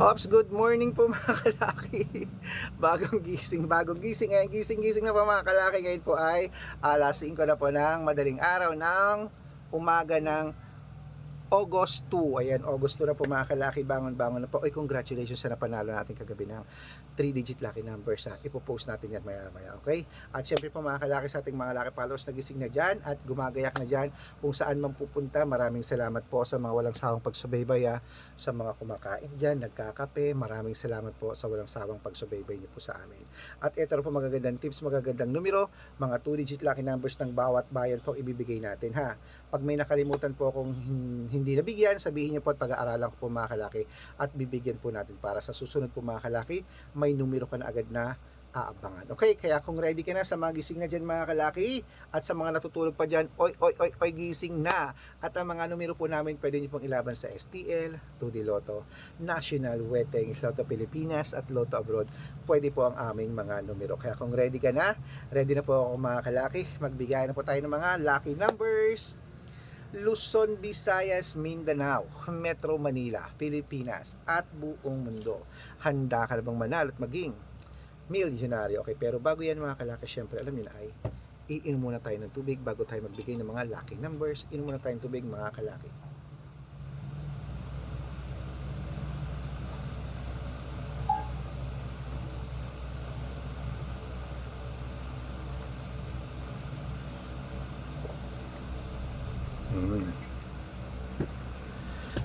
Ops, good morning po mga kalaki. Bagong gising ngayon. Gising na po mga kalaki. Ngayon po ay alas 5 na po ng madaling araw ng umaga ng August 2. Ayan, August 2 na po mga kalaki. Bangon na po. Oy, congratulations sa napanalo natin kagabi ng 3-digit lucky numbers. Ipopost natin yan maya. Okay? At syempre po mga kalaki sa ating mga lucky followers nagising na dyan at gumagayak na dyan kung saan man pupunta. Maraming salamat po sa mga walang sawang pagsubaybay. Sa mga kumakain dyan, nagkakape. Maraming salamat po sa walang sawang pagsubaybay niyo po sa amin. At ito po magagandang tips, magagandang numero, mga 2-digit lucky numbers ng bawat bayan po ibibigay natin ha. Pag may nakalimutan po kung hindi nabigyan, sabihin niyo po at pag-aaralan ko po mga kalaki at bibigyan po natin para sa susunod po mga kalaki, may numero ka na agad na aabangan. Okay, kaya kung ready ka na sa mga gising na dyan mga kalaki at sa mga natutulog pa dyan, oy, gising na. At ang mga numero po namin pwede niyo pong ilaban sa STL, 2D Lotto, National, Weteng, Lotto Pilipinas at Lotto Abroad. Pwede po ang aming mga numero. Kaya kung ready ka na, ready na po ako mga kalaki. Magbigay na po tayo ng mga lucky numbers. Luzon, Visayas, Mindanao, Metro Manila, Pilipinas at buong mundo. Handa ka na bang manalo at maging milyonaryo? Okay, pero bago yan mga kalaki, syempre alam niyo na ay iinom muna tayo ng tubig bago tayo magbigay ng mga lucky numbers. Inom muna tayo ng tubig mga kalaki.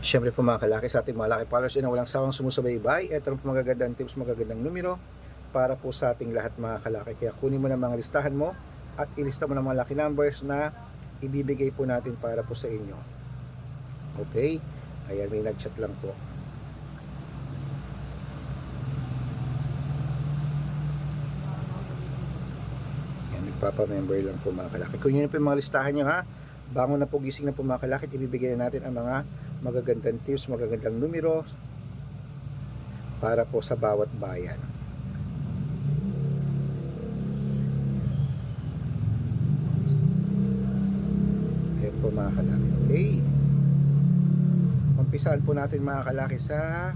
Siyempre po mga kalaki sa ating mga lucky followers na walang sawang sumusubaybay. Ito po magagandang tips, magagandang numero para po sa ating lahat mga kalaki. Kaya kunin mo na mga listahan mo at ilista mo na mga lucky numbers na ibibigay po natin para po sa inyo. Okay? Ayan, may nag-chat lang po. Ayan, nagpapa-member lang po mga kalaki. Kunin nyo po yung mga listahan nyo ha. Bangon na po, gising na po mga kalaki. Ibibigay na natin ang mga magagandang tips, magagandang numero para po sa bawat bayan. Ayan po mga kalaki. Okay. Umpisaan po natin mga kalaki sa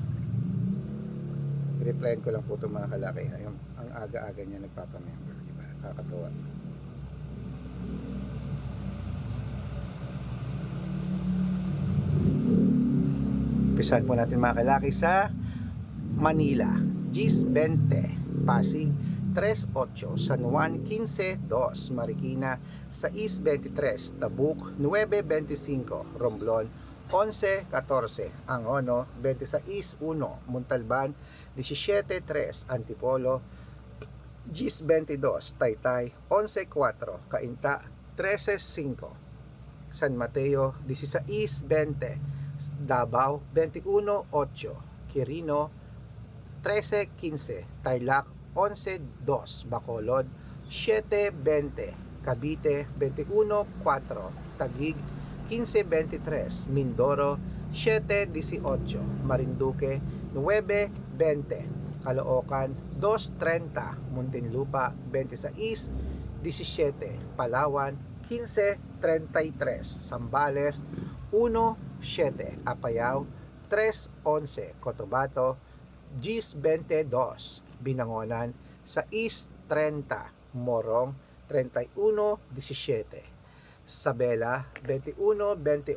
replyan ko lang po ito mga kalaki. Ayun, ang aga-aga niya nagpapamember. Diba? Kakatuwa. Umpisahan po natin mga kalaki sa Manila, Gis 20, Pasig 3-8, San Juan 15-2, Marikina 6-23, Tabuk 9-25, Romblon 11-14, Angono 26-1, Montalban 17-3, Antipolo Gis 22, Taytay 11-4, Cainta 13-5, San Mateo 16-20, Davao 21-8, Quirino 13-15, Tarlac 11-2, Bacolod 7-20, Cavite 21-4, Taguig 15-23, Mindoro 7-18, Marinduque 9-20, Caloocan 2-30, Muntinlupa 26-17, Palawan 15-33, Zambales 1-7, Apayao 3-11, Cotabato Gis 22, Binangonan 6-30, Morong 31-17, Sabela 21-28,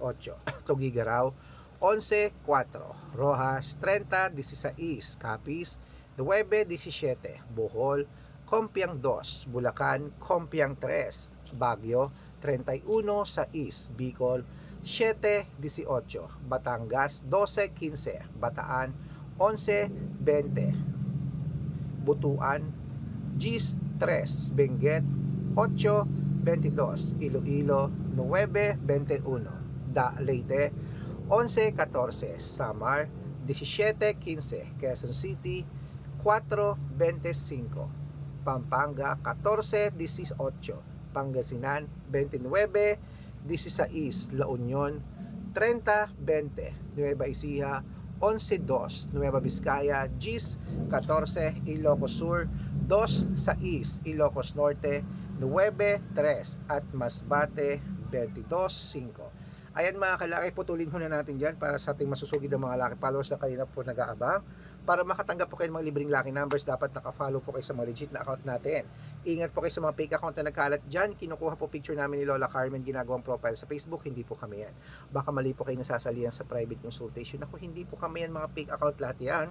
Tugigaraw 11-4, Rojas 30-16, Capiz 9-17, Bohol Kompiang 2, Bulacan Kompiang 3, Baguio 31-6, Bicol 7-18, Batangas 12-15, Bataan 11-20, Butuan Gis 3, Benguet 8-22, Iloilo 9-21, Leyte 11-14, Samar 17-15, Quezon City 4-25, Pampanga 14-18, Pangasinan 29-16, La Union 30-20, Nueva Ecija 11-2, Nueva Vizcaya Gis 14, Ilocos Sur 2-6, Ilocos Norte 9-3 at Masbate 22-5. Ayan mga kalaki, putulin ho na natin dyan para sa ating masusugid ng mga laki followers na kanina po nag-aabang. Para makatanggap po kayo ng mga libreng lucky numbers, dapat naka-follow po kayo sa mga legit na account natin. Ingat po kayo sa mga fake account na nagkalat dyan. Kinukuha po picture namin ni Lola Carmen, ginagawang profile sa Facebook. Hindi po kami yan. Baka mali po kayo nasasalihan sa private consultation. Ako, hindi po kami yan, mga fake account lahat yan.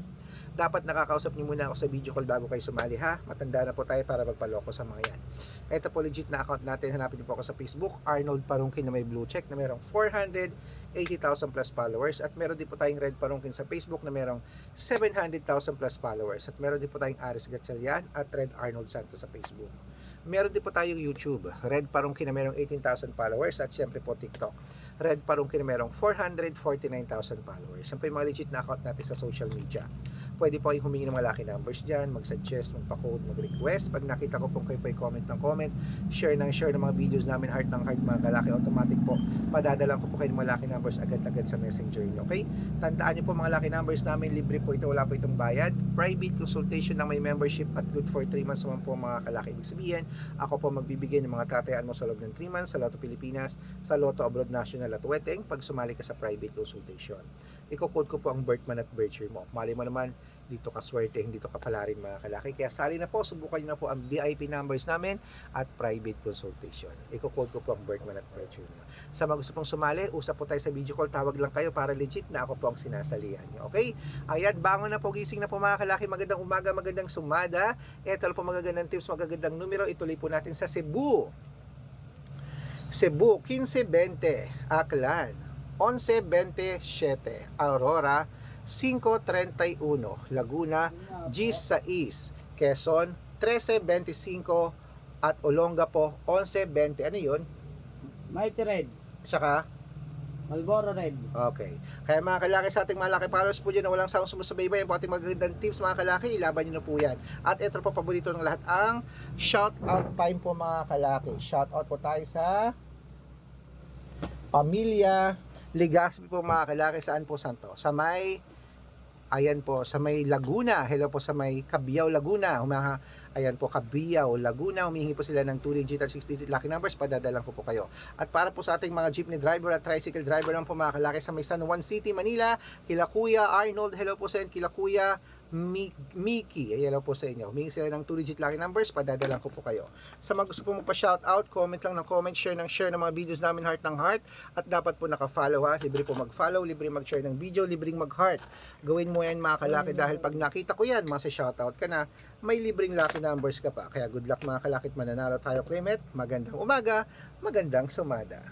Dapat nakakausap niyo muna ako sa video call bago kayo sumali, ha. Matanda na po tayo para magpaloko sa mga yan. Ito po legit na account natin. Hanapin niyo po ako sa Facebook, Arnold Parungkin, na may blue check na merong 480,000 plus followers. At meron din po tayong Red Parungkin sa Facebook na merong 700,000 plus followers. At meron din po tayong Aris Gatchalian at Red Arnold Santos sa Facebook. Meron din po tayong YouTube, Red Parungkin na merong 18,000 followers. At syempre po TikTok, Red Parungkin na merong 449,000 followers. Yan po yung mga legit na account natin sa social media. Pwede po kayong humingi ng mga lucky numbers dyan, mag-suggest, magpa-code, mag-request. Pag nakita ko po kayo po comment ng comment, share ng mga videos namin, heart ng heart, mga kalaki, automatic po. Padadalang ko po kayo ng mga lucky numbers agad-agad sa messenger niyo, okay? Tandaan niyo po, mga lucky numbers namin, libre po ito, wala po itong bayad. Private consultation ng may membership at good for 3 months naman po, mga kalaki. Ibig sabihin, ako po magbibigay ng mga tatayaan mo sa loob ng 3 months sa Lotto Pilipinas, sa Lotto Abroad National at Weteng pag sumali ka sa private consultation. Iko-code ko po ang birth month at birth year mo. Mali mo naman, dito ka swerte, dito ka pala rin, mga kalaki. Kaya sali na po, subukan nyo na po ang VIP numbers namin at private consultation. Iko-code ko po ang birth month at birth year mo. Sa mga gusto pong sumali, usap po tayo sa video call, tawag lang kayo para legit na ako po ang sinasalihan nyo. Okay? Ayan, bangon na po, gising na po, mga kalaki. Magandang umaga, magandang sumada. Ito po magagandang tips, magagandang numero. Ituloy po natin sa Cebu. Cebu, 1520, Aklan, 1127, Aurora, 531, Laguna, G6, Quezon, 1325, at Olongapo, 1120. Ano yun? Mighty Red, Saka? Marlboro Red. Okay. Kaya mga kalaki, sa ating mga laki followers po dyan na walang sawang sumusubaybay, po ating magagandang tips, mga kalaki, ilaban nyo na po yan. At ito po, paborito ng lahat, ang shout out time po, mga kalaki. Shout out po tayo sa Pamilya Ligaspi po, mga kalaki. Saan po santo? Sa may, ayan po, sa may Laguna. Hello po sa may Cabiao, Laguna. Ayan po, Cabiao, Laguna. Humihingi po sila ng 2 digit at 6 digit lucky numbers. Padadalan ko po kayo. At para po sa ating mga jeepney driver at tricycle driver lang po, mga kalaki, sa may San Juan City, Manila, kila Kuya Arnold. Hello po sa inyo. Kila Kuya Mickey, hello po sa inyo. Humingi sila ng 2 digit lucky numbers, padadalan ko po kayo. Sa mga gusto po magpa-shoutout, comment lang ng comment, share ng mga videos namin, heart ng heart. At dapat po naka-follow, ha. Libre po mag-follow, libre mag-share ng video, libreng mag-heart. Gawin mo yan, mga kalaki, dahil pag nakita ko yan, masa-shoutout ka na, may libreng lucky numbers ka pa. Kaya good luck, mga kalaki, mananalo tayo, Kremet. Magandang umaga, magandang sumada.